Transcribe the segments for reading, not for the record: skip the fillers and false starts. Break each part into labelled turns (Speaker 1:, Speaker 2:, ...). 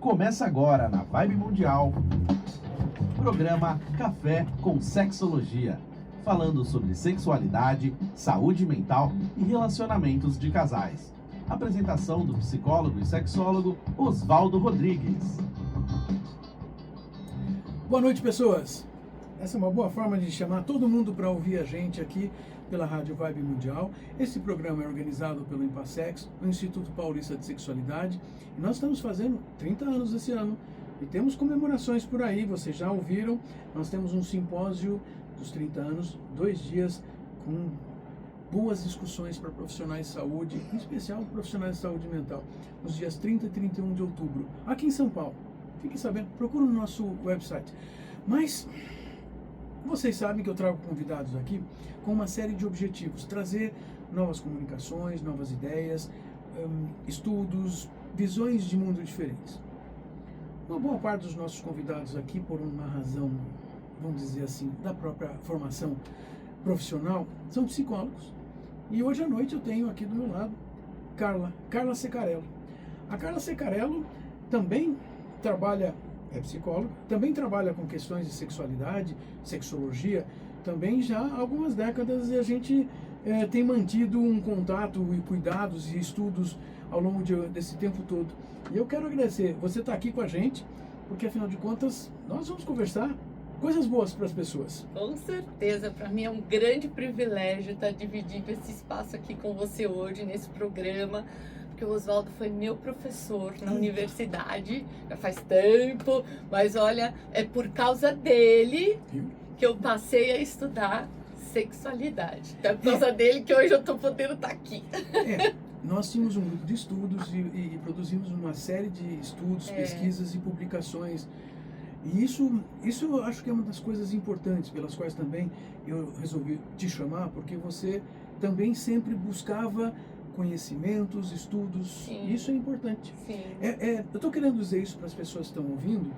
Speaker 1: Começa agora na Vibe Mundial, programa Café com Sexologia, falando sobre sexualidade, saúde mental e relacionamentos de casais. Apresentação do psicólogo e sexólogo Osvaldo Rodrigues.
Speaker 2: Boa noite, pessoas! Essa é uma boa forma de chamar todo mundo para ouvir a gente aqui pela Rádio Vibe Mundial. Esse programa é organizado pelo Impassex, o Instituto Paulista de Sexualidade, e nós estamos fazendo 30 anos esse ano e temos comemorações por aí, vocês já ouviram. Nós temos um simpósio dos 30 anos, 2 dias com boas discussões para profissionais de saúde, em especial profissionais de saúde mental, nos dias 30 e 31 de outubro, aqui em São Paulo. Fiquem sabendo, procura no nosso website. Mas vocês sabem que eu trago convidados aqui com uma série de objetivos, trazer novas comunicações, novas ideias, estudos, visões de mundo diferentes. Uma boa parte dos nossos convidados aqui, por uma razão, vamos dizer assim, da própria formação profissional, são psicólogos. E hoje à noite eu tenho aqui do meu lado Carla Secarello. A Carla Secarello também é psicóloga, também trabalha com questões de sexualidade, sexologia, também já há algumas décadas, e a gente tem mantido um contato e cuidados e estudos ao longo desse tempo todo. E eu quero agradecer, você está aqui com a gente, porque afinal de contas, nós vamos conversar coisas boas para as pessoas.
Speaker 3: Com certeza, para mim é um grande privilégio estar dividindo esse espaço aqui com você hoje, nesse programa, porque o Osvaldo foi meu professor na universidade, já faz tempo, mas olha, é por causa dele que eu passei a estudar sexualidade. É por causa dele que hoje eu estou podendo estar aqui.
Speaker 2: Nós tínhamos um grupo de estudos e produzimos uma série de estudos, pesquisas e publicações. E isso eu acho que é uma das coisas importantes pelas quais também eu resolvi te chamar, porque você também sempre buscava conhecimentos, estudos.
Speaker 3: Sim.
Speaker 2: Isso é importante.
Speaker 3: Sim.
Speaker 2: Eu estou querendo dizer isso para as pessoas que estão ouvindo,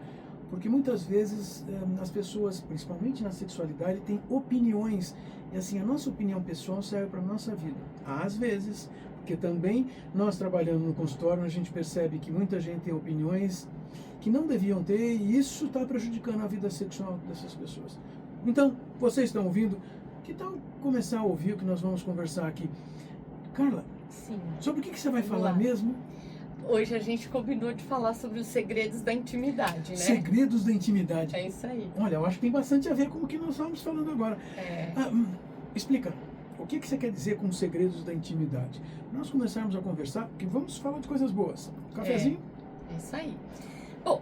Speaker 2: porque muitas vezes as pessoas, principalmente na sexualidade, têm opiniões, e assim, a nossa opinião pessoal serve para a nossa vida. Às vezes, porque também nós trabalhando no consultório, a gente percebe que muita gente tem opiniões que não deviam ter, e isso está prejudicando a vida sexual dessas pessoas. Então, vocês estão ouvindo, que tal começar a ouvir o que nós vamos conversar aqui? Carla,
Speaker 3: Sim.
Speaker 2: sobre o que você vai
Speaker 3: Vamos
Speaker 2: falar
Speaker 3: lá.
Speaker 2: mesmo?
Speaker 3: Hoje a gente combinou de falar sobre os segredos da intimidade, né?
Speaker 2: Segredos da intimidade.
Speaker 3: É isso aí.
Speaker 2: Olha, eu acho que tem bastante a ver com o que nós estamos falando agora. Explica, o que você quer dizer com segredos da intimidade? Nós começarmos a conversar, porque vamos falar de coisas boas. Cafezinho?
Speaker 3: É isso aí. Bom,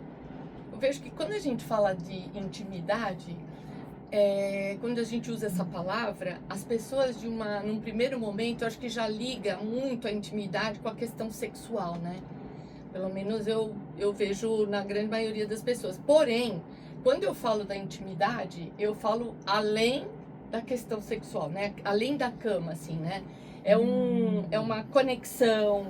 Speaker 3: eu vejo que quando a gente fala de intimidade, quando a gente usa essa palavra, as pessoas num primeiro momento, eu acho que já liga muito a intimidade com a questão sexual, né? Pelo menos eu vejo na grande maioria das pessoas. Porém, quando eu falo da intimidade, eu falo além da questão sexual, né? Além da cama, assim, né? É uma conexão,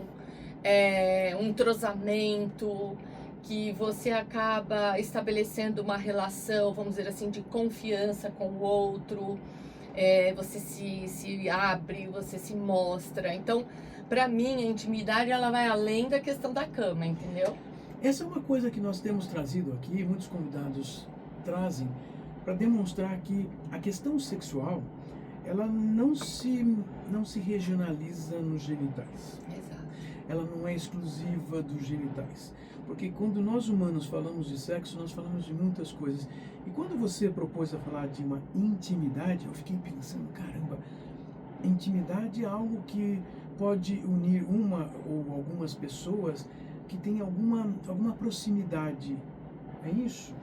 Speaker 3: um entrosamento, que você acaba estabelecendo uma relação, vamos dizer assim, de confiança com o outro, você se abre, você se mostra. Então, para mim, a intimidade, ela vai além da questão da cama, entendeu?
Speaker 2: Essa é uma coisa que nós temos trazido aqui, muitos convidados trazem, para demonstrar que a questão sexual, ela não se regionaliza nos genitais.
Speaker 3: Exato.
Speaker 2: Ela não é exclusiva dos genitais. Porque quando nós humanos falamos de sexo, nós falamos de muitas coisas. E quando você propôs a falar de uma intimidade, eu fiquei pensando, caramba, intimidade é algo que pode unir uma ou algumas pessoas que têm alguma proximidade. É isso?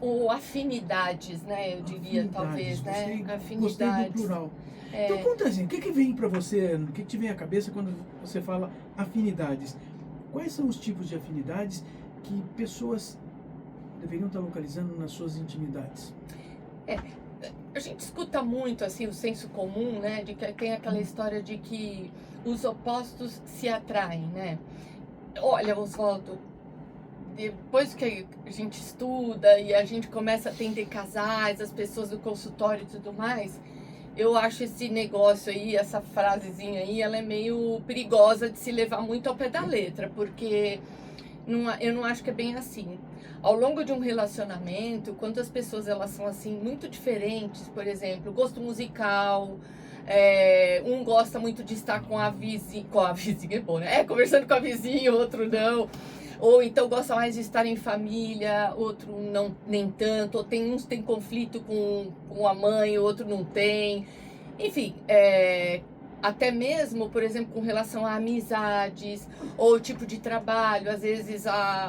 Speaker 3: Ou afinidades, né? Eu diria, talvez, né?
Speaker 2: Gostei
Speaker 3: Afinidades.
Speaker 2: do plural. Então conta assim, o que vem para você, o que te vem à cabeça quando você fala afinidades? Quais são os tipos de afinidades que pessoas deveriam estar localizando nas suas intimidades?
Speaker 3: A gente escuta muito, assim, o senso comum, né? De que tem aquela história de que os opostos se atraem, né? Olha, Osvaldo, depois que a gente estuda e a gente começa a atender casais, as pessoas do consultório e tudo mais, eu acho esse negócio aí, essa frasezinha aí, ela é meio perigosa de se levar muito ao pé da letra, porque eu não acho que é bem assim. Ao longo de um relacionamento, quando as pessoas elas são assim muito diferentes, por exemplo, gosto musical, um gosta muito de estar com a vizinha é bom, né? Conversando com a vizinha, outro não. Ou então gosta mais de estar em família, outro não, nem tanto. Ou uns tem conflito com a mãe, o outro não tem. Enfim, até mesmo, por exemplo, com relação a amizades ou tipo de trabalho, às vezes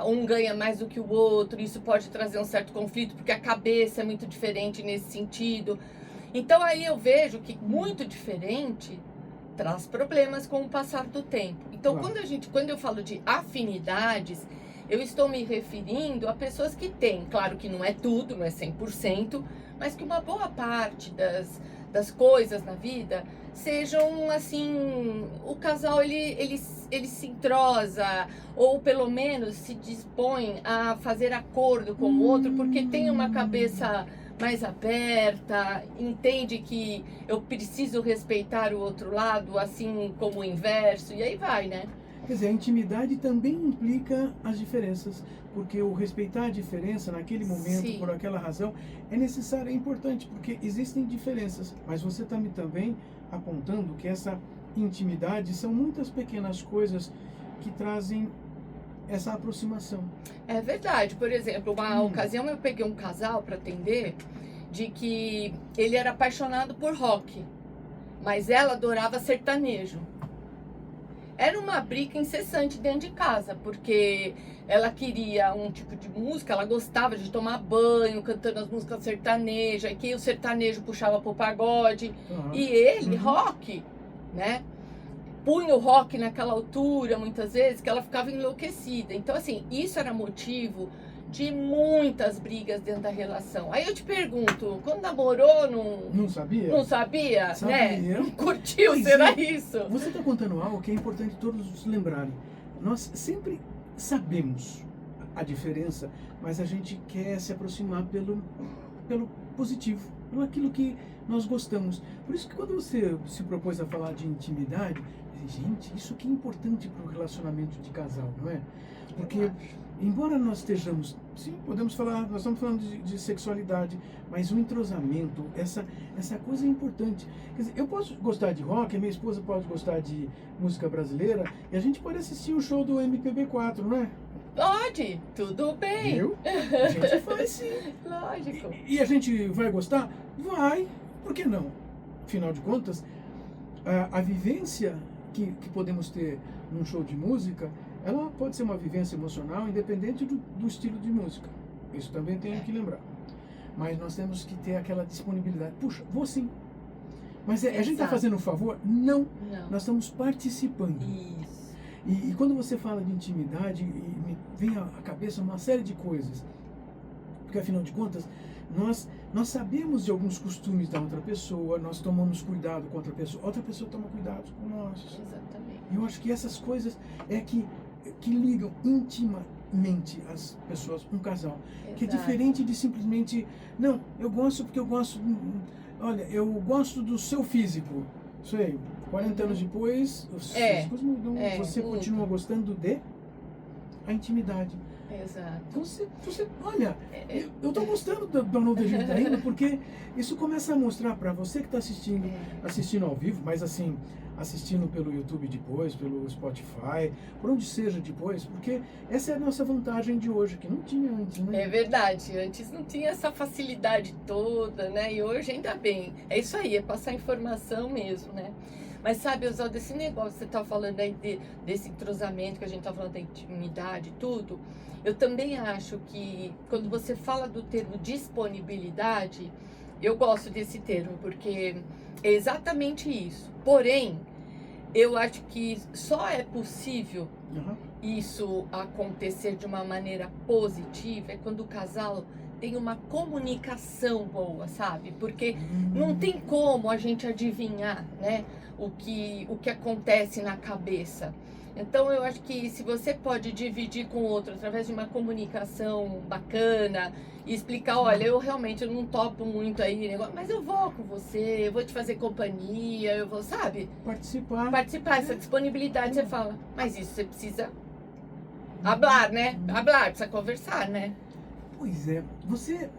Speaker 3: um ganha mais do que o outro, isso pode trazer um certo conflito, porque a cabeça é muito diferente nesse sentido. Então aí eu vejo que muito diferente traz problemas com o passar do tempo. Então quando eu falo de afinidades, eu estou me referindo a pessoas que têm, claro que não é tudo, não é 100%, mas que uma boa parte das coisas na vida sejam assim, o casal ele se entrosa, ou pelo menos se dispõe a fazer acordo com o outro, porque tem uma cabeça mais aberta, entende que eu preciso respeitar o outro lado, assim como o inverso, e aí vai, né?
Speaker 2: Quer dizer, a intimidade também implica as diferenças, porque o respeitar a diferença naquele momento,
Speaker 3: Sim.
Speaker 2: por aquela razão, é necessário, é importante, porque existem diferenças, mas você está me também apontando que essa intimidade são muitas pequenas coisas que trazem essa aproximação.
Speaker 3: É verdade. Por exemplo, uma ocasião eu peguei um casal para atender de que ele era apaixonado por rock, mas ela adorava sertanejo. Era uma briga incessante dentro de casa, porque ela queria um tipo de música, ela gostava de tomar banho cantando as músicas sertanejas, e que o sertanejo puxava pro pagode, e ele, rock, né? Punha o rock naquela altura, muitas vezes, que ela ficava enlouquecida. Então, assim, isso era motivo de muitas brigas dentro da relação. Aí eu te pergunto, quando namorou,
Speaker 2: Não sabia?
Speaker 3: não sabia,
Speaker 2: Sabia.
Speaker 3: né? Não curtiu,
Speaker 2: Pois
Speaker 3: será
Speaker 2: é.
Speaker 3: isso?
Speaker 2: Você está contando algo que é importante todos lembrarem. Nós sempre sabemos a diferença, mas a gente quer se aproximar pelo positivo, pelo aquilo que nós gostamos. Por isso que quando você se propôs a falar de intimidade, gente, isso que é importante para o relacionamento de casal, não é? Porque embora nós estejamos, sim, podemos falar, nós estamos falando de sexualidade, mas o entrosamento, essa coisa é importante. Quer dizer, eu posso gostar de rock, a minha esposa pode gostar de música brasileira, e a gente pode assistir o show do MPB4, não é?
Speaker 3: Pode, tudo bem.
Speaker 2: Viu? A gente faz sim.
Speaker 3: Lógico.
Speaker 2: E a gente vai gostar? Vai. Por que não? Afinal de contas, a vivência que podemos ter num show de música, ela pode ser uma vivência emocional independente do estilo de música. Isso também tenho que lembrar. Mas nós temos que ter aquela disponibilidade. Puxa, vou sim. Mas a gente está fazendo um favor? Não. Nós estamos participando.
Speaker 3: Isso.
Speaker 2: E quando você fala de intimidade, me vem à cabeça uma série de coisas. Porque afinal de contas, nós sabemos de alguns costumes da outra pessoa, nós tomamos cuidado com outra pessoa toma cuidado com nós.
Speaker 3: Exatamente.
Speaker 2: E eu acho que essas coisas é que ligam intimamente as pessoas, um casal.
Speaker 3: Exato.
Speaker 2: Que é diferente de simplesmente, não, eu gosto porque eu gosto, olha, eu gosto do seu físico. Isso aí, 40 anos depois, os físicos mudam, você continua gostando de a intimidade.
Speaker 3: Exato.
Speaker 2: Então você olha, eu estou gostando do Arnoldo Egídio tá indo, porque isso começa a mostrar para você que está assistindo ao vivo, mas assim, assistindo pelo YouTube depois, pelo Spotify, por onde seja depois, porque essa é a nossa vantagem de hoje, que não tinha antes, né?
Speaker 3: É verdade, antes não tinha essa facilidade toda, né? E hoje ainda bem. É isso aí, é passar informação mesmo, né? Mas sabe, Oswaldo, esse negócio que você tá falando aí desse entrosamento, que a gente tá falando da intimidade e tudo, eu também acho que quando você fala do termo disponibilidade, eu gosto desse termo, porque é exatamente isso. Porém, eu acho que só é possível isso acontecer de uma maneira positiva é quando o casal tem uma comunicação boa, sabe? Porque não tem como a gente adivinhar, né, o que acontece na cabeça. Então eu acho que se você pode dividir com o outro através de uma comunicação bacana e explicar, olha, eu realmente não topo muito aí, mas eu vou com você, eu vou te fazer companhia, eu vou, sabe?
Speaker 2: Participar,
Speaker 3: Participar, essa disponibilidade, você fala, mas isso você precisa Hablar, né? Hablar, precisa conversar, né?
Speaker 2: Pois é. Você,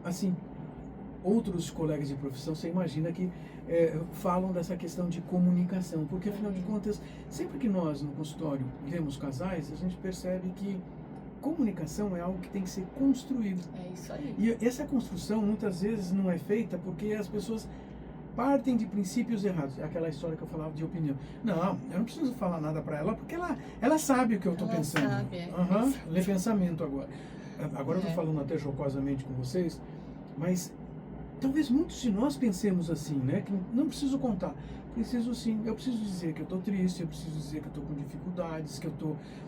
Speaker 2: assim, outros colegas de profissão, você imagina que falam dessa questão de comunicação, porque afinal de contas, sempre que nós no consultório vemos casais, a gente percebe que comunicação é algo que tem que ser construído.
Speaker 3: É isso aí.
Speaker 2: E essa construção muitas vezes não é feita porque as pessoas partem de princípios errados. É aquela história que eu falava de opinião. Não, eu não preciso falar nada para ela porque ela sabe o que eu estou
Speaker 3: Ela
Speaker 2: pensando.
Speaker 3: sabe, é.
Speaker 2: Lê pensamento agora. Agora eu
Speaker 3: É.
Speaker 2: estou falando até jocosamente com vocês, mas talvez muitos de nós pensemos assim, né? Que não preciso contar. Preciso sim, eu preciso dizer que eu estou triste, eu preciso dizer que eu estou com dificuldades, que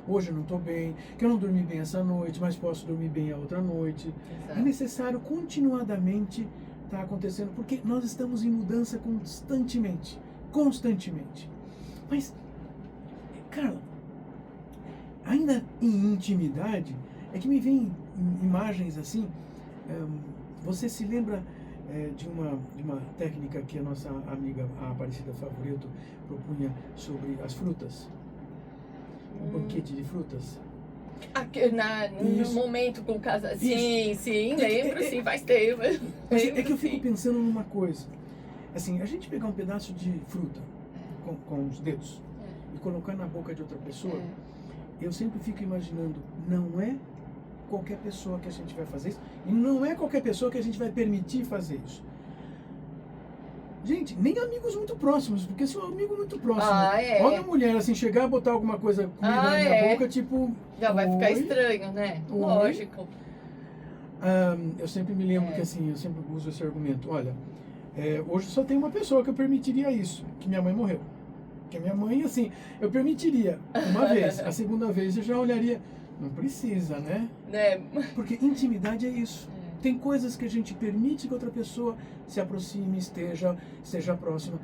Speaker 2: hoje eu não estou bem, que eu não dormi bem essa noite, mas posso dormir bem a outra noite.
Speaker 3: Exato.
Speaker 2: É necessário continuadamente estar acontecendo, porque nós estamos em mudança constantemente. Mas, Carla, ainda em intimidade, é que me vem imagens assim, você se lembra de uma técnica que a nossa amiga, a Aparecida Favoreto, propunha sobre as frutas? Um banquete de frutas?
Speaker 3: Aqui, no
Speaker 2: Isso.
Speaker 3: momento com o casal. Sim,
Speaker 2: Isso.
Speaker 3: sim, lembro, sim, faz tempo.
Speaker 2: Mas é
Speaker 3: Lembro,
Speaker 2: que eu fico
Speaker 3: sim.
Speaker 2: pensando numa coisa. Assim, a gente pegar um pedaço de fruta com os dedos e colocar na boca de outra pessoa, eu sempre fico imaginando, não é qualquer pessoa que a gente vai fazer isso, e não é qualquer pessoa que a gente vai permitir fazer isso. Gente, nem amigos muito próximos, porque se um amigo muito próximo, olha a mulher assim, chegar a botar alguma coisa, comida na minha boca, tipo...
Speaker 3: Já vai ficar
Speaker 2: oi?
Speaker 3: estranho, né?
Speaker 2: Oi?
Speaker 3: Lógico.
Speaker 2: Eu sempre me lembro que assim, eu sempre uso esse argumento, olha, hoje só tem uma pessoa que eu permitiria isso, que minha mãe morreu. Que a minha mãe, assim, eu permitiria uma vez, a segunda vez eu já olharia, não precisa, né?
Speaker 3: Né?
Speaker 2: Porque intimidade é isso. Tem coisas que a gente permite que outra pessoa se aproxime, esteja próxima,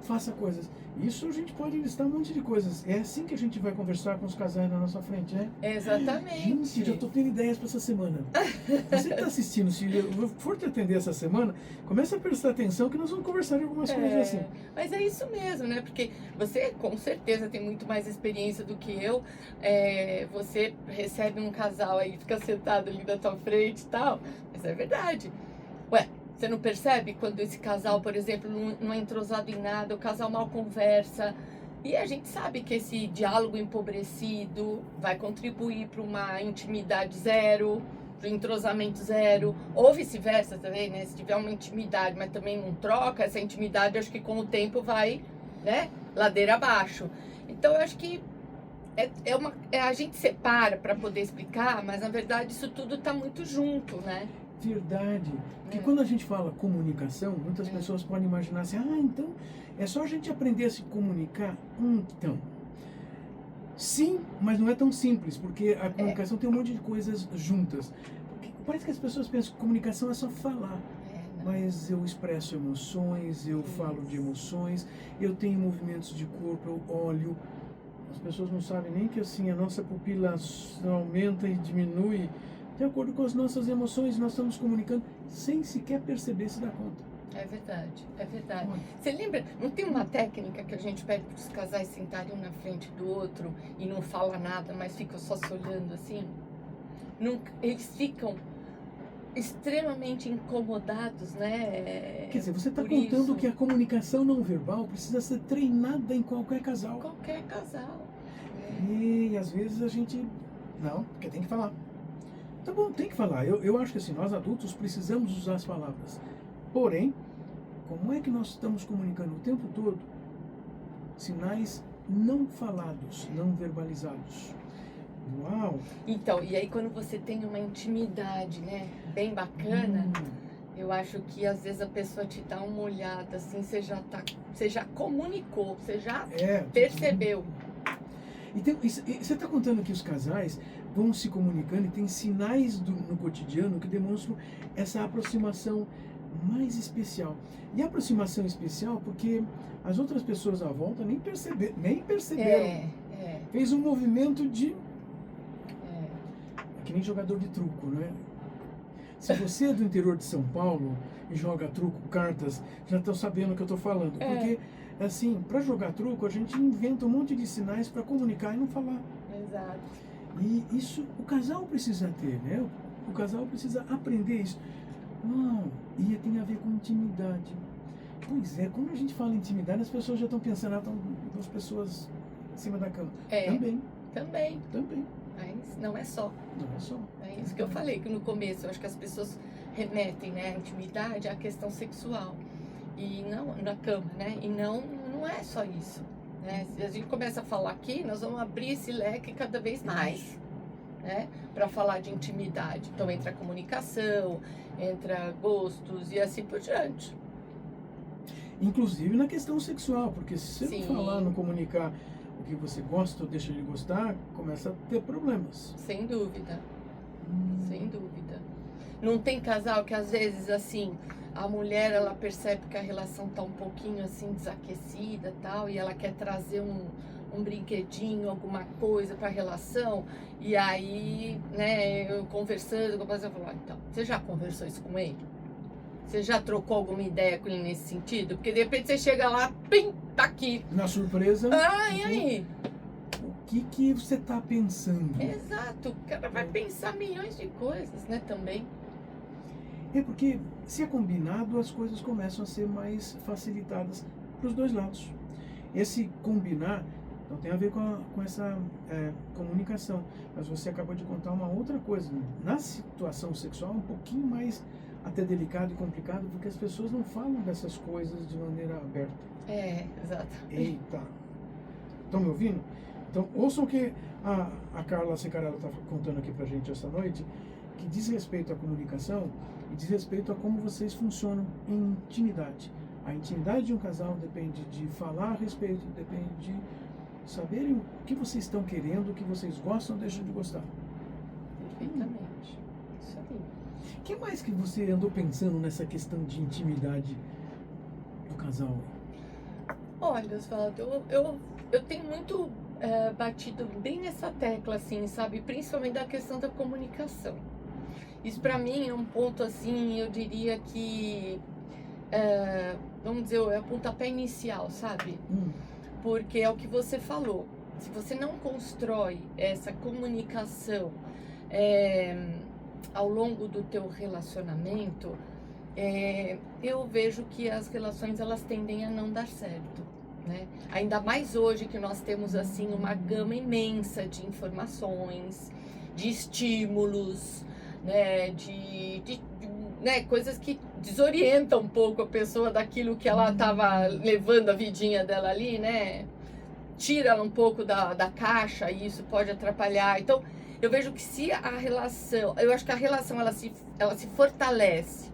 Speaker 2: faça coisas. Isso a gente pode listar um monte de coisas. É assim que a gente vai conversar com os casais na nossa frente, né?
Speaker 3: Exatamente.
Speaker 2: Gente, já estou tendo ideias para essa semana. Você que está assistindo, se eu for te atender essa semana, comece a prestar atenção que nós vamos conversar de algumas coisas assim.
Speaker 3: Mas é isso mesmo, né? Porque você com certeza tem muito mais experiência do que eu. Você recebe um casal aí, fica sentado ali na tua frente e tal. Mas é verdade. Ué, você não percebe quando esse casal, por exemplo, não é entrosado em nada, o casal mal conversa. E a gente sabe que esse diálogo empobrecido vai contribuir para uma intimidade zero, para o entrosamento zero, ou vice-versa também, né? Se tiver uma intimidade, mas também não troca, essa intimidade acho que com o tempo vai, né, ladeira abaixo. Então eu acho que a gente separa para poder explicar, mas na verdade isso tudo está muito junto, né?
Speaker 2: Verdade. Porque quando a gente fala comunicação, muitas pessoas podem imaginar assim, então é só a gente aprender a se comunicar. Então, sim, mas não é tão simples, porque a comunicação tem um monte de coisas juntas. Porque parece que as pessoas pensam que comunicação é só falar. Mas eu expresso emoções, eu falo de emoções, eu tenho movimentos de corpo, eu olho. As pessoas não sabem nem que assim a nossa pupila aumenta e diminui de acordo com as nossas emoções. Nós estamos comunicando sem sequer perceber, se dá conta.
Speaker 3: É verdade, é verdade. Você lembra, não tem uma técnica que a gente pede para os casais sentarem um na frente do outro e não fala nada, mas ficam só se olhando assim? Eles ficam extremamente incomodados, né?
Speaker 2: Quer dizer, você está
Speaker 3: Por
Speaker 2: contando
Speaker 3: isso.
Speaker 2: que a comunicação não verbal precisa ser treinada em qualquer casal.
Speaker 3: Qualquer casal.
Speaker 2: E às vezes a gente... Não, porque tem que falar. Tá bom, tem que falar. Eu acho que assim, nós adultos precisamos usar as palavras. Porém, como é que nós estamos comunicando o tempo todo sinais não falados, não verbalizados? Uau!
Speaker 3: Então, e aí quando você tem uma intimidade, né, bem bacana, eu acho que às vezes a pessoa te dá uma olhada assim, você já comunicou, você já percebeu.
Speaker 2: Então, você está contando que os casais vão se comunicando e tem sinais no cotidiano que demonstram essa aproximação mais especial. E a aproximação especial porque as outras pessoas à volta nem perceberam. Fez um movimento de... É que nem jogador de truco, né? Se você é do interior de São Paulo e joga truco, cartas, já estão sabendo o que eu estou falando. Porque, assim, para jogar truco, a gente inventa um monte de sinais para comunicar e não falar.
Speaker 3: Exato.
Speaker 2: E isso o casal precisa ter, né? O casal precisa aprender isso. Não, e tem a ver com intimidade. Pois é, quando a gente fala em intimidade, as pessoas já estão pensando, estão duas pessoas em cima da cama.
Speaker 3: Também.
Speaker 2: Também.
Speaker 3: Mas não é só.
Speaker 2: Não é só.
Speaker 3: É isso que eu falei que no começo. Eu acho que as pessoas remetem, né, a intimidade à questão sexual. E não na cama, né? E não é só isso. Né? Se a gente começa a falar aqui, nós vamos abrir esse leque cada vez mais, né? Para falar de intimidade. Então entra a comunicação, entra gostos e assim por diante.
Speaker 2: Inclusive na questão sexual, porque se você
Speaker 3: Sim.
Speaker 2: não falar, não comunicar o que você gosta ou deixa de gostar, começa a ter problemas.
Speaker 3: Sem dúvida. Sem dúvida. Não tem casal que às vezes assim, a mulher ela percebe que a relação tá um pouquinho assim desaquecida, tal, e ela quer trazer um brinquedinho, alguma coisa para a relação, e aí, né, eu conversando com a pessoa, eu falo, então, você já conversou isso com ele? Você já trocou alguma ideia com ele nesse sentido? Porque de repente você chega lá, pim, tá aqui.
Speaker 2: Na surpresa,
Speaker 3: E aí?
Speaker 2: o que você está pensando?
Speaker 3: Exato, o cara vai pensar milhões de coisas, né, também.
Speaker 2: É porque, se é combinado, as coisas começam a ser mais facilitadas para os dois lados. Esse combinar não tem a ver com essa comunicação, mas você acabou de contar uma outra coisa. Na situação sexual, um pouquinho mais até delicado e complicado, porque as pessoas não falam dessas coisas de maneira aberta.
Speaker 3: Exato.
Speaker 2: Eita! Estão me ouvindo? Então, ouçam o que a Carla Secarello está contando aqui pra gente essa noite, que diz respeito à comunicação e diz respeito a como vocês funcionam em intimidade. A intimidade de um casal depende de falar a respeito, depende de saberem o que vocês estão querendo, o que vocês gostam ou deixam de gostar.
Speaker 3: Perfeitamente. Isso aí.
Speaker 2: O que mais que você andou pensando nessa questão de intimidade do casal?
Speaker 3: Olha, Osvaldo, eu tenho muito batido bem nessa tecla, assim, sabe? Principalmente da questão da comunicação. Isso pra mim é um ponto, assim, eu diria que, vamos dizer, é o pontapé inicial, sabe? Porque é o que você falou. Se você não constrói essa comunicação ao longo do teu relacionamento, eu vejo que as relações elas tendem a não dar certo, né? Ainda mais hoje que nós temos assim uma gama imensa de informações, de estímulos, né? Né? Coisas que desorientam um pouco a pessoa daquilo que ela estava levando a vidinha dela ali, né? Tira ela um pouco da caixa e isso pode atrapalhar. Então, eu vejo que se a relação, eu acho que a relação ela se fortalece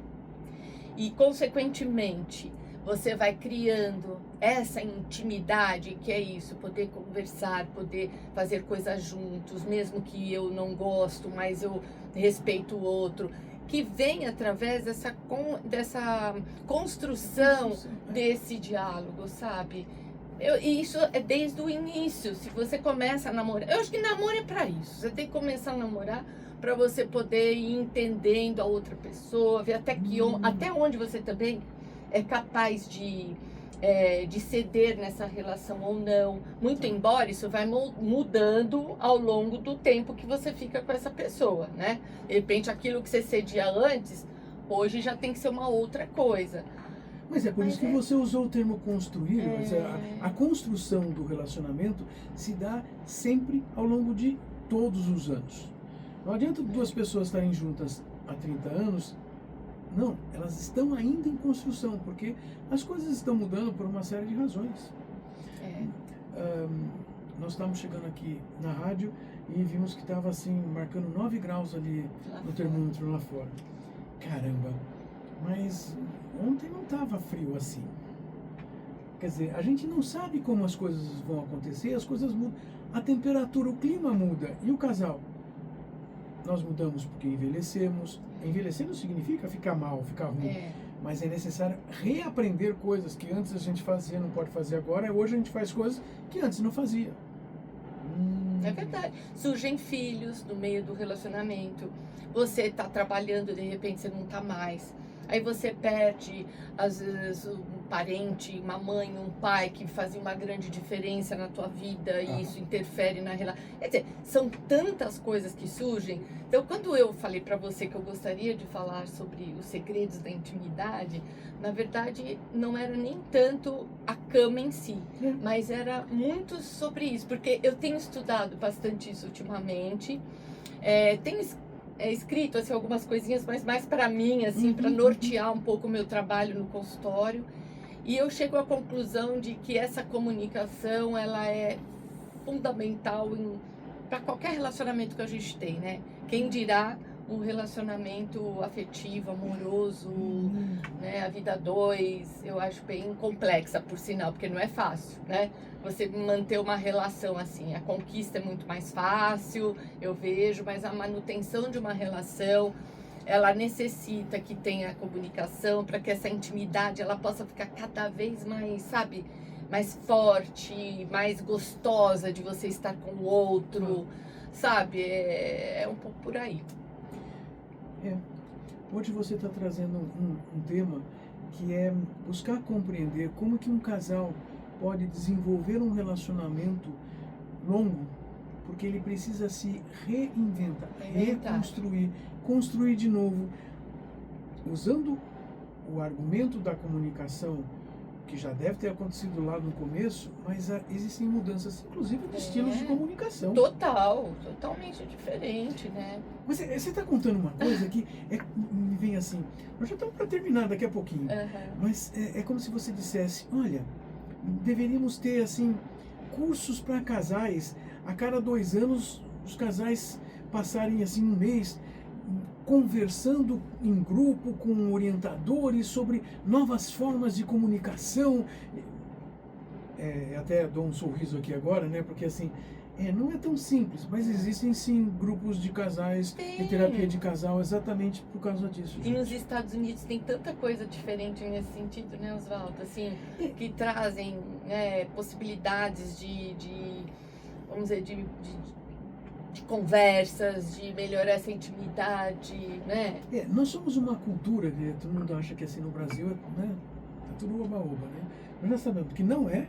Speaker 3: e, consequentemente, você vai criando essa intimidade, que é isso, poder conversar, poder fazer coisas juntos, mesmo que eu não gosto, mas eu respeito o outro, que vem através dessa construção desse diálogo, sabe? E isso é desde o início. Se você começa a namorar, eu acho que namoro é pra isso. Você tem que começar a namorar para você poder ir entendendo a outra pessoa, ver até onde você também é capaz de ceder nessa relação ou não. Muito embora isso vai mudando ao longo do tempo que você fica com essa pessoa, né? De repente aquilo que você cedia antes, hoje já tem que ser uma outra coisa.
Speaker 2: Mas é por isso que você usou o termo construir. Mas a construção do relacionamento se dá sempre ao longo de todos os anos. Não adianta duas pessoas estarem juntas há 30 anos. Não, elas estão ainda em construção, porque as coisas estão mudando por uma série de razões. Nós estávamos chegando aqui na rádio e vimos que estava assim, marcando 9 graus ali no termômetro lá fora. Caramba, mas ontem não estava frio assim. Quer dizer, a gente não sabe como as coisas vão acontecer, as coisas mudam. A temperatura, o clima muda. E o casal? Nós mudamos porque envelhecemos. Envelhecer não significa ficar mal, ficar ruim. Mas é necessário reaprender coisas que antes a gente fazia, não pode fazer agora. Hoje a gente faz coisas que antes não fazia.
Speaker 3: É verdade. Surgem filhos no meio do relacionamento. Você está trabalhando, de repente você não está mais. Aí você perde, às vezes, parente, uma mãe, um pai que fazia uma grande diferença na tua vida e isso interfere na relação. Quer dizer, são tantas coisas que surgem. Então, quando eu falei para você que eu gostaria de falar sobre os segredos da intimidade, na verdade, não era nem tanto a cama em si, mas era muito sobre isso, porque eu tenho estudado bastante isso ultimamente, tenho escrito assim, algumas coisinhas, mas mais para mim, assim, para nortear um pouco o meu trabalho no consultório, e eu chego à conclusão de que essa comunicação, ela é fundamental para qualquer relacionamento que a gente tem, né? Quem dirá um relacionamento afetivo, amoroso, né? A vida a dois, eu acho bem complexa, por sinal, porque não é fácil, né? Você manter uma relação assim, a conquista é muito mais fácil, eu vejo, mas a manutenção de uma relação, ela necessita que tenha comunicação para que essa intimidade ela possa ficar cada vez mais, sabe, mais forte, mais gostosa de você estar com o outro, sabe? É um pouco por aí.
Speaker 2: Hoje você está trazendo um tema que é buscar compreender como que um casal pode desenvolver um relacionamento longo, porque ele precisa se reinventar, reconstruir, construir de novo, usando o argumento da comunicação, que já deve ter acontecido lá no começo, mas existem mudanças, inclusive, de estilos de comunicação.
Speaker 3: Totalmente diferente, né?
Speaker 2: Mas você está contando uma coisa que me vem assim, nós já estamos para terminar daqui a pouquinho, mas é como se você dissesse, olha, deveríamos ter, assim, cursos para casais, a cada 2 anos, os casais passarem, assim, um mês conversando em grupo com orientadores sobre novas formas de comunicação. Até dou um sorriso aqui agora, né? Porque assim, não é tão simples, mas existem sim grupos de casais e terapia de casal exatamente por causa disso.
Speaker 3: E nos Estados Unidos tem tanta coisa diferente nesse sentido, né, Oswaldo? Assim, que trazem possibilidades vamos dizer, de conversas, de melhorar essa intimidade, né?
Speaker 2: Nós somos uma cultura, né? Todo mundo acha que assim no Brasil, né? É tudo oba-oba, né? Nós já sabemos que não é,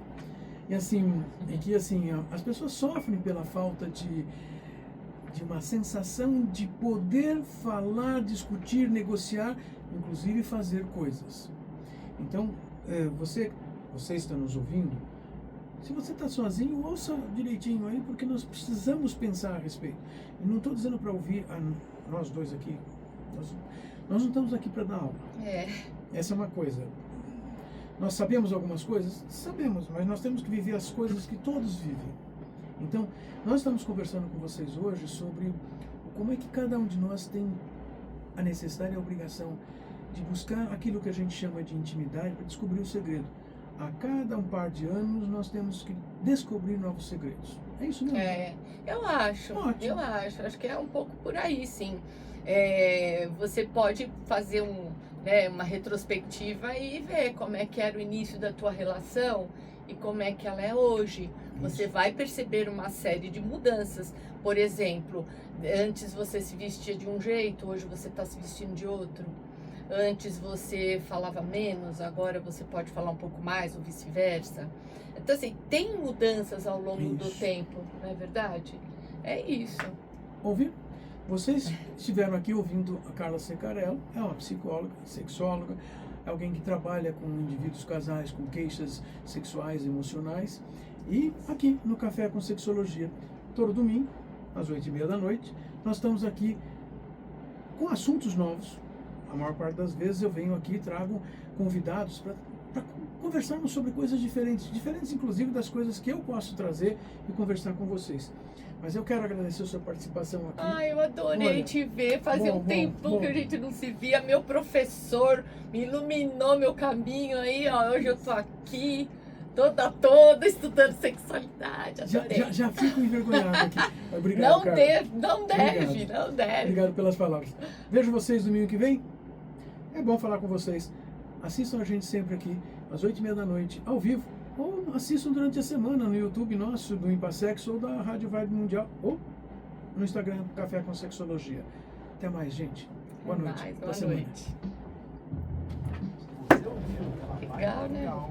Speaker 2: e assim, que assim, as pessoas sofrem pela falta de uma sensação de poder falar, discutir, negociar, inclusive fazer coisas. Então, você está nos ouvindo, se você está sozinho, ouça direitinho aí, porque nós precisamos pensar a respeito. E não estou dizendo para ouvir nós dois aqui. Nós não estamos aqui para dar aula. Essa é uma coisa. Nós sabemos algumas coisas? Sabemos, mas nós temos que viver as coisas que todos vivem. Então, nós estamos conversando com vocês hoje sobre como é que cada um de nós tem a necessidade e a obrigação de buscar aquilo que a gente chama de intimidade para descobrir o segredo. A cada um par de anos nós temos que descobrir novos segredos. É isso mesmo?
Speaker 3: Eu acho.
Speaker 2: Ótimo.
Speaker 3: Eu acho que é um pouco por aí, sim. Você pode fazer uma retrospectiva e ver como é que era o início da tua relação e como é que ela é hoje. Você vai perceber uma série de mudanças. Por exemplo, antes você se vestia de um jeito, hoje você está se vestindo de outro. Antes você falava menos, agora você pode falar um pouco mais, ou vice-versa. Então, assim, tem mudanças ao longo do tempo, não é verdade? É isso.
Speaker 2: Ouviu? Vocês estiveram aqui ouvindo a Carla Secarello, é uma psicóloga, sexóloga, alguém que trabalha com indivíduos casais com queixas sexuais e emocionais. E aqui no Café com Sexologia, todo domingo, às 8h30 da noite, nós estamos aqui com assuntos novos. A maior parte das vezes eu venho aqui e trago convidados para conversarmos sobre coisas diferentes inclusive das coisas que eu posso trazer e conversar com vocês. Mas eu quero agradecer a sua participação aqui.
Speaker 3: Eu adorei te ver, fazia um tempão que a gente não se via. Meu professor me iluminou meu caminho aí, ó, hoje eu tô aqui, toda estudando sexualidade, adorei.
Speaker 2: Já fico envergonhado aqui. Obrigado,
Speaker 3: não deve.
Speaker 2: Obrigado pelas palavras. Vejo vocês domingo que vem. É bom falar com vocês. Assistam a gente sempre aqui, às 8h30 da noite, ao vivo. Ou assistam durante a semana no YouTube nosso, do Impassex, ou da Rádio Vibe Mundial, ou no Instagram, Café com Sexologia. Até mais, gente. Boa noite.
Speaker 3: Boa noite.
Speaker 1: Você ouviu aquela
Speaker 3: legal, né?
Speaker 2: Legal.